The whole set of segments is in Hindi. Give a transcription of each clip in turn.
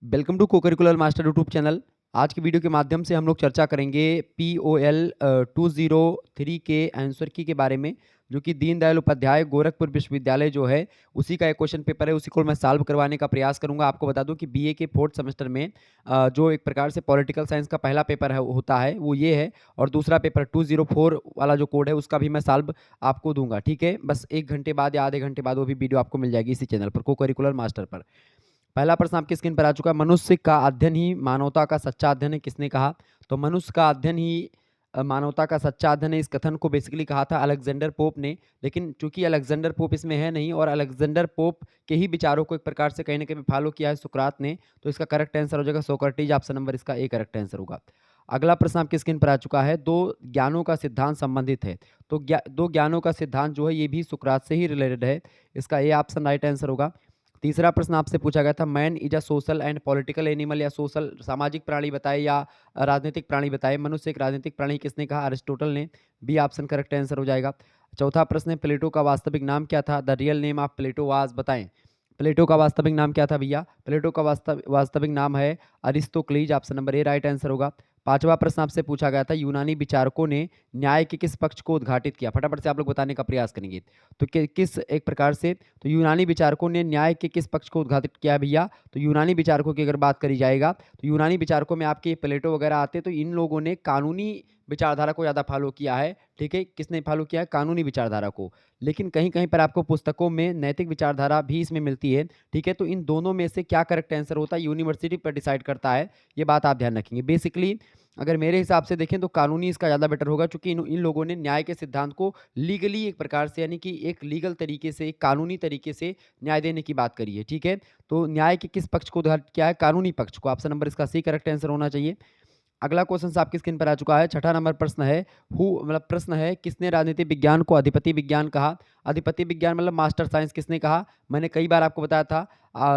Welcome to cocurricular master YouTube channel. आज की वीडियो के माध्यम से हम लोग चर्चा करेंगे POL 203 के आंसर की के बारे में, जो कि दीनदयाल उपाध्याय गोरखपुर विश्वविद्यालय जो है उसी का एक क्वेश्चन पेपर है। उसी को मैं सॉल्व करवाने का प्रयास करूंगा। आपको बता दूं कि बीए के 4th सेमेस्टर में जो एक प्रकार से पॉलिटिकल साइंस का पहला पेपर है होता है वो ये है, और दूसरा पेपर 204 वाला जो कोड है उसका भी मैं सॉल्व आपको दूंगा। ठीक है, बस 1 घंटे बाद या आधे घंटे बाद वो भी वीडियो आपको मिल जाएगी इसी चैनल पर, कोकरिकुलर मास्टर पर। पहला प्रश्न आपकी स्क्रीन पर आ चुका है। मनुष्य का अध्ययन ही मानवता का सच्चा अध्ययन है, किसने कहा? तो मनुष्य का अध्ययन ही मानवता का सच्चा अध्ययन है, इस कथन को बेसिकली कहा था अलेक्जेंडर पोप ने। लेकिन चूंकि अलेक्जेंडर पोप इसमें है नहीं और अलेक्जेंडर पोप के ही विचारों को एक प्रकार से कहीं ना कहीं फॉलो किया है सुकरात ने, तो इसका करेक्ट आंसर हो जाएगा सोक्रेटिस। ऑप्शन नंबर इसका ए करेक्ट आंसर होगा। अगला प्रश्न आपकी स्क्रीन पर आ चुका है। दो ज्ञानों का सिद्धांत संबंधित है, तो दो ज्ञानों का सिद्धांत जो है ये भी सुकरात से ही रिलेटेड है, इसका ए ऑप्शन राइट आंसर होगा। तीसरा प्रश्न आपसे पूछा गया था, man is a social and political animal, या सोशल सामाजिक प्राणी बताए या राजनीतिक प्राणी बताए। मनुष्य एक राजनीतिक प्राणी, किसने कहा? अरिस्टोटल ने। बी ऑप्शन करेक्ट आंसर हो जाएगा। चौथा प्रश्न है, प्लेटो का वास्तविक नाम क्या था? The real name of Plato was, बताएं। प्लेटो का वास्तविक नाम क्या था भैया? प्लेटो का वास्तविक नाम है Aristocles. Option number A right answer होगा। पांचवा प्रश्न आपसे पूछा गया था, यूनानी विचारकों ने न्याय के किस पक्ष को उद्घाटित किया? फटाफट से आप लोग बताने का प्रयास करेंगे। तो किस एक प्रकार से, तो यूनानी विचारकों ने न्याय के किस पक्ष को उद्घाटित किया भैया? तो यूनानी विचारकों की अगर बात करी जाएगा तो यूनानी विचारकों में आपके प्लेटो वगैरह आते, तो इन लोगों ने कानूनी विचारधारा को ज़्यादा फॉलो किया है। ठीक है, किसने फॉलो किया है? कानूनी विचारधारा को। लेकिन कहीं कहीं पर आपको पुस्तकों में नैतिक विचारधारा भी इसमें मिलती है। ठीक है, तो इन दोनों में से क्या करेक्ट आंसर होता है, यूनिवर्सिटी पर डिसाइड करता है, ये बात आप ध्यान रखेंगे। बेसिकली अगर मेरे हिसाब से देखें तो कानूनी इसका ज़्यादा बेटर होगा, क्योंकि इन लोगों ने न्याय के सिद्धांत को लीगली एक प्रकार से, यानी कि एक लीगल तरीके से, एक कानूनी तरीके से न्याय देने की बात करी है। ठीक है, तो न्याय के किस पक्ष को उद्घाटित किया है? कानूनी पक्ष को। ऑप्शन नंबर इसका सी करेक्ट आंसर होना चाहिए। अगला क्वेश्चन आपकी स्क्रीन पर आ चुका है। छठा नंबर प्रश्न है, मतलब प्रश्न है, किसने राजनीति विज्ञान को अधिपति विज्ञान कहा? अधिपति विज्ञान मतलब मास्टर साइंस, किसने कहा? मैंने कई बार आपको बताया था,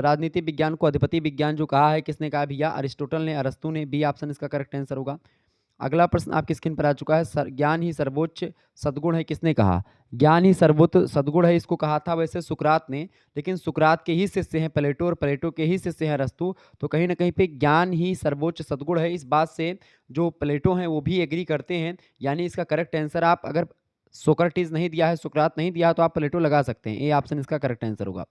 राजनीति विज्ञान को अधिपति विज्ञान जो कहा है, किसने कहा भैया? अरिस्टोटल ने, अरस्तु ने। बी ऑप्शन इसका करेक्ट आंसर होगा। अगला प्रश्न आपकी स्क्रीन पर आ चुका है, ज्ञान ही सर्वोच्च सद्गुण है, किसने कहा? ज्ञान ही सर्वोच्च सद्गुण है, इसको कहा था वैसे सुकरात ने, लेकिन सुकरात के ही शिष्य हैं प्लेटो और प्लेटो के ही शिष्य हैं अरस्तु। तो कहीं ना कहीं पे ज्ञान ही सर्वोच्च सद्गुण है, इस बात से जो प्लेटो हैं वो भी एग्री करते हैं। यानी इसका करेक्ट आंसर, आप अगर सोक्रेटिस नहीं दिया है, सुकरात नहीं दिया, तो आप प्लेटो लगा सकते हैं। ए ऑप्शन इसका करेक्ट आंसर होगा।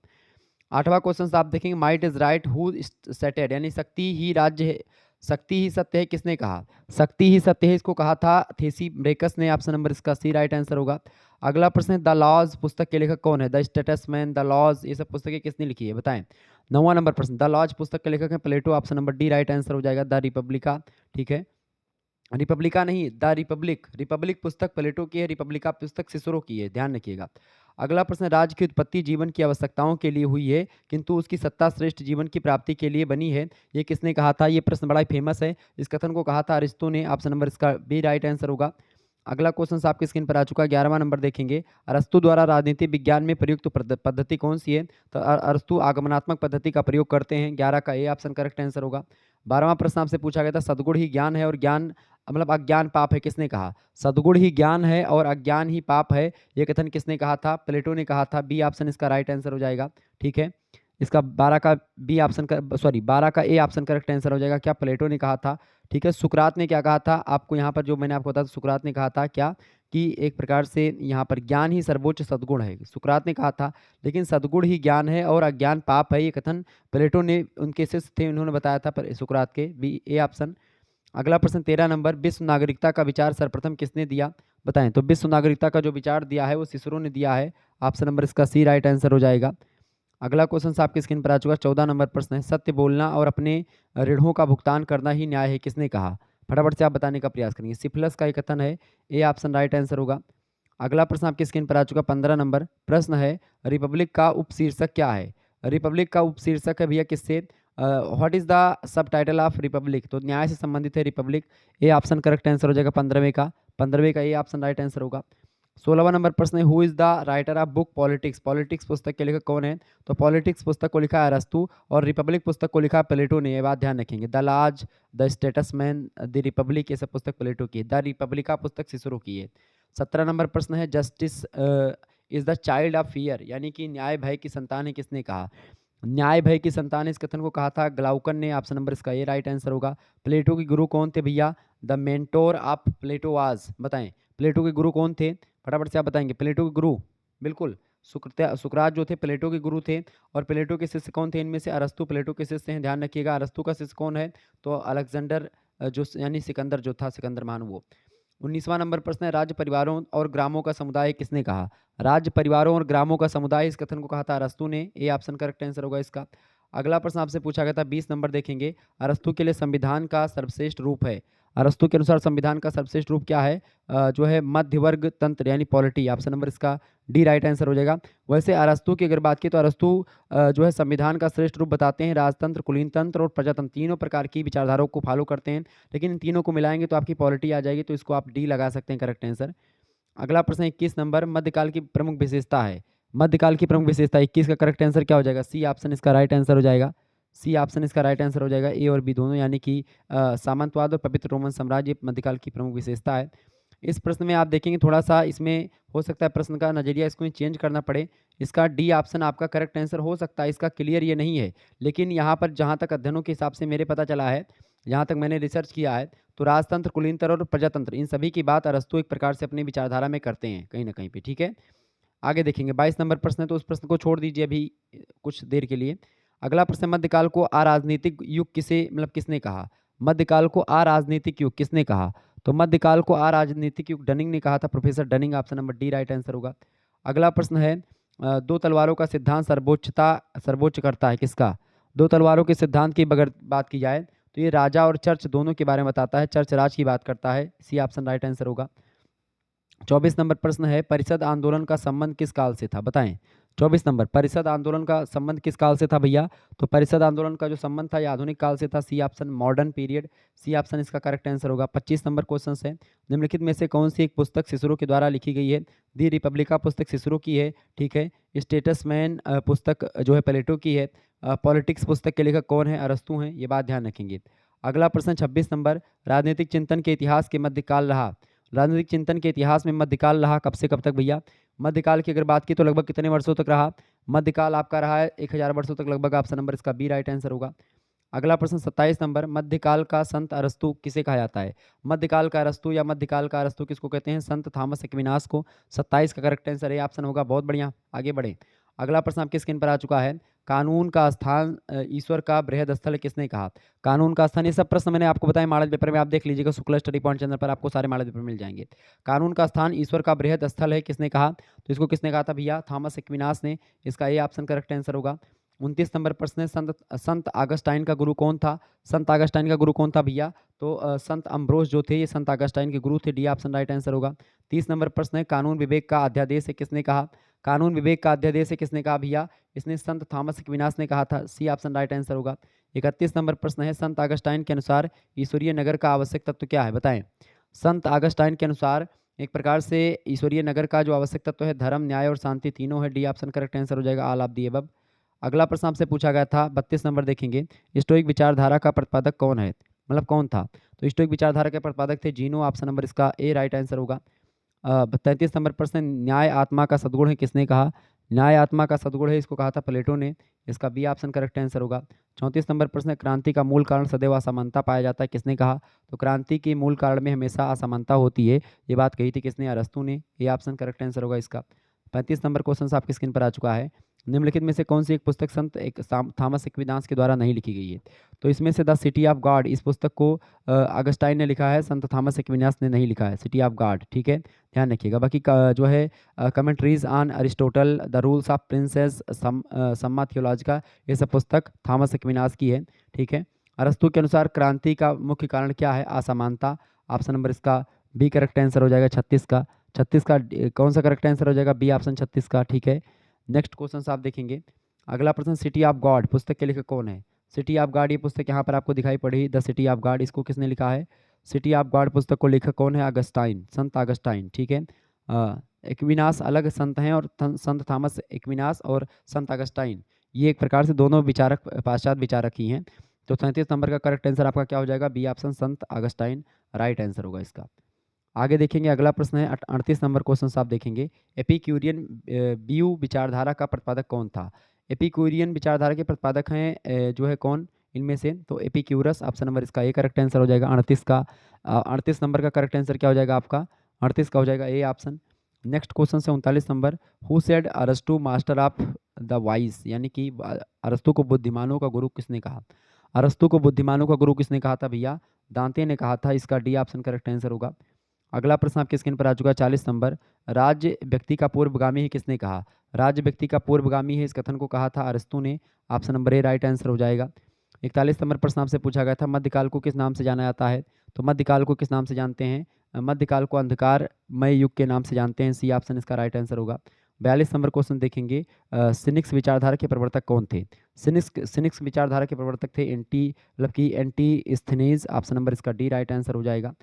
आठवां क्वेश्चन आप देखेंगे, might is right who settled, यानी शक्ति ही राज्य है, शक्ति ही सत्य है, किसने कहा? शक्ति ही सत्य है, इसको कहा था थेसीब्रेकस ने। ऑप्शन नंबर इसका सी राइट आंसर होगा। अगला प्रश्न है, द लॉज पुस्तक के लेखक कौन है? द स्टेटसमैन, द लॉज, ये सब पुस्तकें किसने लिखी है, बताएं। 9वां नंबर प्रश्न, द लॉज पुस्तक के लेखक है Plato. Option number D right answer हो जाएगा। द रिपब्लिका, ठीक है, रिपब्लिका नहीं, द रिपब्लिक, रिपब्लिक पुस्तक प्लेटो की है, रिपब्लिका पुस्तक सिसरो की है, ध्यान रखिएगा। अगला प्रश्न, राज्य की उत्पत्ति जीवन की आवश्यकताओं के लिए हुई है, किंतु उसकी सत्ता श्रेष्ठ जीवन की प्राप्ति के लिए बनी है, ये किसने कहा था? ये प्रश्न बड़ा ही फेमस है, इस कथन को कहा था अरिस्तो ने। ऑप्शन नंबर इसका बी राइट आंसर होगा। अगला क्वेश्चन आपकी स्क्रीन पर आ चुका है, 11वां नंबर देखेंगे, अरस्तु द्वारा राजनीति विज्ञान में प्रयुक्त पद्धति कौन सी है? तो अरस्तु आगमनात्मक पद्धति का प्रयोग करते हैं, 11 का ए ऑप्शन करेक्ट आंसर होगा। 12वां प्रश्न आपसे पूछा गया था, सद्गुण ही ज्ञान है और ज्ञान मतलब अज्ञान पाप है, किसने कहा? सद्गुण ही ज्ञान है और अज्ञान ही पाप है, ये कथन किसने कहा था? प्लेटो ने कहा था। बी ऑप्शन इसका राइट आंसर हो जाएगा। ठीक है, इसका 12 का बी ऑप्शन का, सॉरी 12 का ए ऑप्शन करेक्ट आंसर हो जाएगा। क्या प्लेटो ने कहा था? ठीक है, सुकरात ने क्या कहा था? आपको यहाँ पर जो मैंने आपको बताया, सुकरात ने कहा था क्या, कि एक प्रकार से यहाँ पर ज्ञान ही सर्वोच्च सद्गुण है, सुकरात ने कहा था। लेकिन सद्गुण ही ज्ञान है और अज्ञान पाप है, ये कथन प्लेटो ने, उनके शिष्य थे, उन्होंने बताया था सुकरात के। B A option. अगला प्रश्न 13 नंबर, विश्व नागरिकता का विचार सर्वप्रथम किसने दिया, बताएं। तो विश्व नागरिकता का जो विचार दिया है वो सिसरो ने दिया है। ऑप्शन नंबर इसका सी राइट आंसर हो जाएगा। अगला क्वेश्चन आपकी स्क्रीन पर आ चुका है, 14 नंबर प्रश्न है, सत्य बोलना और अपने ऋणों का भुगतान करना ही न्याय है, किसने कहा? फटाफट से आप बताने का प्रयास करेंगे। सिफिलस का एक कथन है, ए ऑप्शन राइट आंसर होगा। अगला प्रश्न आपकी स्क्रीन पर आ चुका 15 नंबर प्रश्न है, रिपब्लिक का उपशीर्षक क्या है? रिपब्लिक का उपशीर्षक है भैया किससे? What is the sub title of Republic? तो न्याय से संबंधित है Republic. A option correct answer हो जाएगा 15वें का, 15वें का ए ऑप्शन राइट आंसर होगा। 16वां नंबर प्रश्न है, who is the writer of book politics? Politics पुस्तक के लेखक कौन है? तो पॉलिटिक्स पुस्तक को लिखा है अरस्तु और रिपब्लिक पुस्तक को लिखा है प्लेटो ने, ये बात ध्यान रखेंगे। द लाज, द स्टेटसमैन, द रिपब्लिक, ये सब पुस्तक प्लेटो की है। द रिपब्लिका पुस्तक सिसरो की है। 17 नंबर प्रश्न है, justice is the child of fear, यानी कि न्याय भय की संतान है, किसने कहा? न्याय भय की संतान इस कथन को कहा था ग्लाउकन ने, ऑप्शन नंबर इसका ए राइट आंसर होगा। प्लेटो के गुरु कौन थे भैया? The mentor of Plato was, बताएं प्लेटो के गुरु कौन थे, फटाफट से आप बताएंगे। प्लेटो के गुरु बिल्कुल सुकरात जो थे प्लेटो के गुरु थे। और प्लेटो के शिष्य कौन थे इनमें से? अरस्तु प्लेटो के शिष्य हैं, ध्यान रखिएगा। अरस्तु का शिष्य कौन है? तो अलेक्जेंडर, जो यानी सिकंदर जो था, सिकंदर महान वो। 19वां नंबर प्रश्न है, राज्य परिवारों और ग्रामों का समुदाय किसने कहा? राज्य परिवारों और ग्रामों का समुदाय इस कथन को कहा था अरस्तु ने, ए ऑप्शन करेक्ट आंसर होगा इसका। अगला प्रश्न आपसे पूछा गया था 20 नंबर देखेंगे, अरस्तु के लिए संविधान का सर्वश्रेष्ठ रूप है। अरस्तु के अनुसार संविधान का सर्वश्रेष्ठ रूप क्या है? जो है मध्य वर्ग तंत्र यानी पॉलिटी, ऑप्शन नंबर इसका डी राइट आंसर हो जाएगा। वैसे अरस्तु की अगर बात की तो अरस्तु जो है संविधान का श्रेष्ठ रूप बताते हैं राजतंत्र, कुलीन तंत्र और प्रजातंत्र, तीनों प्रकार की विचारधाराओं को फॉलो करते हैं। लेकिन इन तीनों को मिलाएंगे तो आपकी पॉलिटी आ जाएगी, तो इसको आप डी लगा सकते हैं करेक्ट आंसर। अगला प्रश्न 21 नंबर, मध्यकाल की प्रमुख विशेषता है। मध्यकाल की प्रमुख विशेषता 21 का करेक्ट आंसर क्या हो जाएगा? सी ऑप्शन इसका राइट आंसर हो जाएगा। सी ऑप्शन इसका राइट आंसर हो जाएगा, ए और बी दोनों, यानी कि सामंतवाद और पवित्र रोमन साम्राज्य मध्यकाल की प्रमुख विशेषता है। इस प्रश्न में आप देखेंगे थोड़ा सा इसमें हो सकता है प्रश्न का नजरिया इसको चेंज करना पड़े। इसका डी ऑप्शन आपका करेक्ट आंसर हो सकता है, इसका क्लियर ये नहीं है। लेकिन यहाँ पर जहाँ तक अध्ययनों के हिसाब से मेरे पता चला है, जहाँ तक मैंने रिसर्च किया है, तो राजतंत्र, कुलीनतंत्र और प्रजातंत्र इन सभी की बात अरस्तु एक प्रकार से अपनी विचारधारा में करते हैं कहीं ना कहीं पे, ठीक है। आगे देखेंगे 22 नंबर प्रश्न है, तो उस प्रश्न को छोड़ दीजिए अभी कुछ देर के लिए। अगला प्रश्न, मध्यकाल को अराजनीतिक युग किसे मतलब किसने कहा? मध्यकाल को अराजनीतिक युग किसने कहा? तो मध्यकाल को अराजनीतिक युग डनिंग ने कहा था, professor Dunning, option number D right answer होगा। अगला प्रश्न है, दो तलवारों का सिद्धांत सर्वोच्च करता है किसका? दो तलवारों के सिद्धांत की अगर बात की जाए तो ये राजा और चर्च दोनों के बारे में बताता है, चर्च राज की बात करता है, सी ऑप्शन राइट आंसर होगा। 24 नंबर प्रश्न है, परिषद आंदोलन का संबंध किस काल से था, बताएं। 24 नंबर, परिषद आंदोलन का संबंध किस काल से था भैया? तो परिषद आंदोलन का जो संबंध था ये आधुनिक काल से था, C option modern period, C option इसका करेक्ट आंसर होगा। 25 नंबर क्वेश्चन है, निम्नलिखित में से कौन सी एक पुस्तक सिसरो के द्वारा लिखी गई है? दी रिपब्लिका पुस्तक सिसरो की है, ठीक है। स्टेटसमैन पुस्तक जो है प्लेटो की है। पॉलिटिक्स पुस्तक के लेखक कौन है? अरस्तु हैं, ये बात ध्यान रखेंगे। अगला प्रश्न 26 नंबर, राजनीतिक चिंतन के इतिहास के मध्यकाल रहा। राजनीतिक चिंतन के इतिहास में मध्यकाल रहा कब से कब तक भैया? मध्यकाल की अगर बात की तो लगभग कितने वर्षों तक रहा? मध्यकाल आपका रहा है 1000 वर्षों तक लगभग, ऑप्शन नंबर इसका बी राइट आंसर होगा। अगला प्रश्न 27 नंबर, मध्यकाल का संत अरस्तु किसे कहा जाता है? मध्यकाल का अरस्तु या मध्यकाल का अरस्तु किसको कहते हैं? संत थॉमस एक्विनास को। 27 का करेक्ट आंसर है ऑप्शन होगा, बहुत बढ़िया, आगे बढ़े। अगला प्रश्न आपके स्क्रीन पर आ चुका है, कानून का स्थान ईश्वर का बृहद स्थल किसने कहा? कानून का स्थान, ये सब प्रश्न मैंने आपको बताया मॉडल पेपर में, आप देख लीजिएगा, शुक्ला स्टडी पॉइंट चैनल पर आपको सारे मॉडल पेपर मिल जाएंगे। कानून का स्थान ईश्वर का बृहद स्थल है किसने कहा? तो इसको किसने कहा था भैया? थॉमस एक्विनास ने, इसका ये ऑप्शन करेक्ट आंसर होगा। 29 नंबर प्रश्न है, संत आगस्टाइन का गुरु कौन था? संत आगस्टाइन का गुरु कौन था भैया? तो संत अम्ब्रोस जो थे ये संत आगस्टाइन के गुरु थे, डी ऑप्शन राइट आंसर होगा। 30 नंबर प्रश्न है, कानून विवेक का अध्यादेश है किसने कहा? कानून विवेक का अध्यादेश है किसने कहा भैया? इसने संत थॉमस एक्विनास ने कहा था, सी ऑप्शन राइट आंसर होगा। 31 नंबर प्रश्न है, संत आगस्टाइन के अनुसार ईश्वरीय नगर का आवश्यक तत्व क्या है, बताएं। संत आगस्टाइन के अनुसार एक प्रकार से ईश्वरीय नगर का जो आवश्यक तत्व है धर्म, न्याय और शांति तीनों है, डी ऑप्शन करेक्ट आंसर हो जाएगा, ऑल ऑफ दी अबव। अगला प्रश्न आपसे पूछा गया था 32 नंबर देखेंगे, स्टोइक विचारधारा का प्रतिपादक कौन है, मतलब कौन था? तो स्टोइक विचारधारा के प्रतिपादक थे जीनो, ऑप्शन नंबर इसका ए राइट आंसर होगा। 33 नंबर प्रश्न, न्याय आत्मा का सद्गुण है किसने कहा? न्याय आत्मा का सद्गुण है, इसको कहा था प्लेटो ने, इसका बी ऑप्शन करेक्ट आंसर होगा। 34 नंबर प्रश्न, क्रांति का मूल कारण सदैव असमानता पाया जाता है किसने कहा? तो क्रांति के मूल कारण में हमेशा असमानता होती है, ये बात कही थी किसने? अरस्तु ने, ये ऑप्शन करेक्ट आंसर होगा इसका। 35 नंबर क्वेश्चन आपकी स्क्रीन पर आ चुका है, निम्नलिखित में से कौन सी एक पुस्तक संत एक थॉमस एक्विनास के द्वारा नहीं लिखी गई है? तो इसमें से द सिटी ऑफ गॉड, इस पुस्तक को अगस्टाइन ने लिखा है, संत थॉमस एक्विनास ने नहीं लिखा है, सिटी ऑफ गॉड, ठीक है, ध्यान रखिएगा। बाकी जो है commentaries on Aristotle, the rules of princes, summa theologica, ये सब पुस्तक थॉमस एक्विनास की है, ठीक है। अरस्तु के अनुसार क्रांति का मुख्य कारण क्या है? असमानता, ऑप्शन नंबर इसका बी करेक्ट आंसर हो जाएगा। 36 का, 36 का कौन सा करेक्ट आंसर हो जाएगा? बी ऑप्शन 36 का, ठीक है। नेक्स्ट क्वेश्चन आप देखेंगे, अगला प्रश्न, सिटी ऑफ गॉड पुस्तक के लेखक कौन है? सिटी ऑफ गॉड ये पुस्तक यहाँ पर आपको दिखाई पड़ी, द सिटी ऑफ गॉड, इसको किसने लिखा है? सिटी ऑफ गॉड पुस्तक को लेखक कौन है? अगस्टाइन, संत अगस्टाइन, ठीक है। एक्विनास अलग संत हैं, और संत थॉमस एक्विनास और संत अगस्टाइन ये एक प्रकार से दोनों विचारक पाश्चात्य विचारक ही हैं। तो 37 नंबर का करेक्ट आंसर आपका क्या हो जाएगा? बी ऑप्शन संत अगस्टाइन राइट आंसर होगा इसका। आगे देखेंगे, अगला प्रश्न है 38 नंबर क्वेश्चन आप देखेंगे, एपिक्यूरियन व्यू विचारधारा का प्रतिपादक कौन था? एपिक्यूरियन विचारधारा के प्रतिपादक हैं जो है कौन इनमें से? तो एपिक्यूरस, ऑप्शन नंबर इसका ए करेक्ट आंसर हो जाएगा। 38 नंबर का करेक्ट आंसर क्या हो जाएगा आपका? 38 का हो जाएगा ए ऑप्शन। नेक्स्ट क्वेश्चन से 39 नंबर, हु सेड अरस्तु मास्टर ऑफ द वाइज, यानी कि अरस्तु को बुद्धिमानों का गुरु किसने कहा? अरस्तु को बुद्धिमानों का गुरु किसने कहा था भैया? दांते ने कहा था। इसका डी ऑप्शन करेक्ट आंसर होगा। अगला प्रश्न आपके स्क्रीन पर आ चुका है 40 नंबर, राज्य व्यक्ति का पूर्वगामी है किसने कहा? राज्य व्यक्ति का पूर्वगामी है, इस कथन को कहा था अरस्तु ने। Option number A right answer हो जाएगा। 41 नंबर प्रश्न आपसे पूछा गया था, मध्यकाल को किस नाम से जाना जाता है? तो मध्यकाल को किस नाम से जानते हैं? मध्यकाल को अंधकारमय युग के नाम से जानते हैं। सी ऑप्शन इसका राइट आंसर होगा। 42 नंबर क्वेश्चन देखेंगे, सिनिक्स विचारधारा के प्रवर्तक कौन थे? सिनिक्स विचारधारा के प्रवर्तक थे एंटीस्थेनेज। ऑप्शन नंबर इसका डी राइट आंसर हो जाएगा।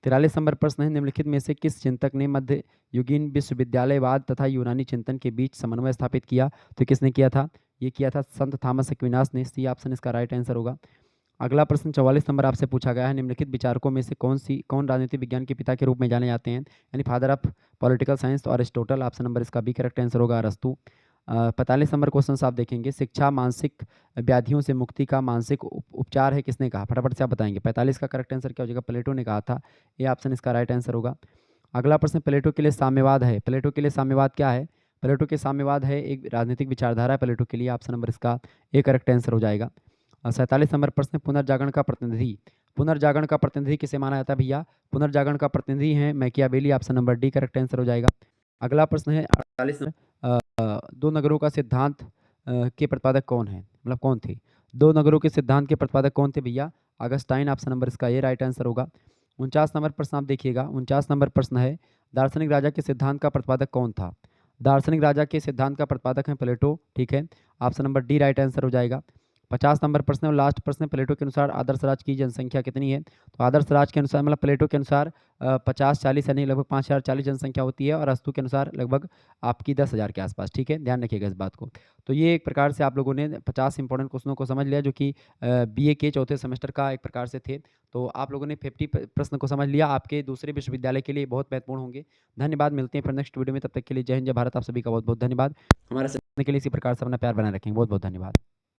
43 नंबर प्रश्न है, निम्नलिखित में से किस चिंतक ने मध्य युगीन विश्वविद्यालयवाद तथा यूनानी चिंतन के बीच समन्वय स्थापित किया? तो किसने किया था? ये किया था संत थॉमस एक्विनास ने। सी ऑप्शन इसका राइट आंसर होगा। अगला प्रश्न 44 नंबर आपसे पूछा गया है, निम्नलिखित विचारकों में से कौन राजनीति विज्ञान के पिता के रूप में जाने जाते हैं? यानी फादर ऑफ पॉलिटिकल साइंस, तो अरिस्टोटल। ऑप्शन नंबर इसका बी करेक्ट आंसर होगा, अरस्तु। 45 नंबर क्वेश्चन आप देखेंगे, शिक्षा मानसिक व्याधियों से मुक्ति का मानसिक उपचार है किसने कहा? फटाफट से आप बताएंगे। 45 का करेक्ट आंसर क्या हो जाएगा? प्लेटो ने कहा था। ये ऑप्शन इसका राइट आंसर होगा। अगला प्रश्न, प्लेटो के लिए साम्यवाद है। प्लेटो के लिए साम्यवाद क्या है? प्लेटो के साम्यवाद है एक राजनीतिक विचारधारा है प्लेटो के लिए। ऑप्शन नंबर इसका ए करेक्ट आंसर हो जाएगा। 47 नंबर प्रश्न, पुनर्जागरण का प्रतिनिधि। पुनर्जागरण का प्रतिनिधि किसे माना जाता है भैया? पुनर्जागरण का प्रतिनिधि है Machiavelli. Option number D correct answer हो जाएगा। अगला प्रश्न है 48 नंबर, दो नगरों का सिद्धांत के प्रतिपादक कौन है? मतलब कौन थे? दो नगरों के सिद्धांत के प्रतिपादक कौन थे भैया? अगस्टाइन। ऑप्शन नंबर इसका ये राइट आंसर होगा। 49 नंबर प्रश्न आप देखिएगा, 49 नंबर प्रश्न है, दार्शनिक राजा के सिद्धांत का प्रतिपादक कौन था? दार्शनिक राजा के सिद्धांत का प्रतिपादक है प्लेटो। ठीक है, option number D right answer हो जाएगा। 50 नंबर प्रश्न और लास्ट प्रश्न, प्लेटो के अनुसार आदर्श राज्य की जनसंख्या कितनी है? तो आदर्श राज्य के अनुसार मतलब प्लेटो के अनुसार 50-40 यानी लगभग 5040 जनसंख्या होती है, और अरस्तु के अनुसार लगभग आपकी 10,000 के आसपास। ठीक है, ध्यान रखिएगा इस बात को। तो ये एक प्रकार से आप लोगों ने 50 इंपॉर्टेंट क्वेश्चनों को समझ लिया, जो कि बीए के चौथे सेमेस्टर का एक प्रकार से थे। तो आप लोगों ने 50 प्रश्न को समझ लिया, आपके दूसरे विश्वविद्यालय के लिए बहुत महत्वपूर्ण होंगे। धन्यवाद, मिलते हैं फिर नेक्स्ट वीडियो में। तब तक के लिए जय हिंद, जय भारत। आप सभी का बहुत बहुत धन्यवाद। हमारे साथ के लिए इसी प्रकार से अपना प्यार बनाए रखेंगे। बहुत बहुत धन्यवाद।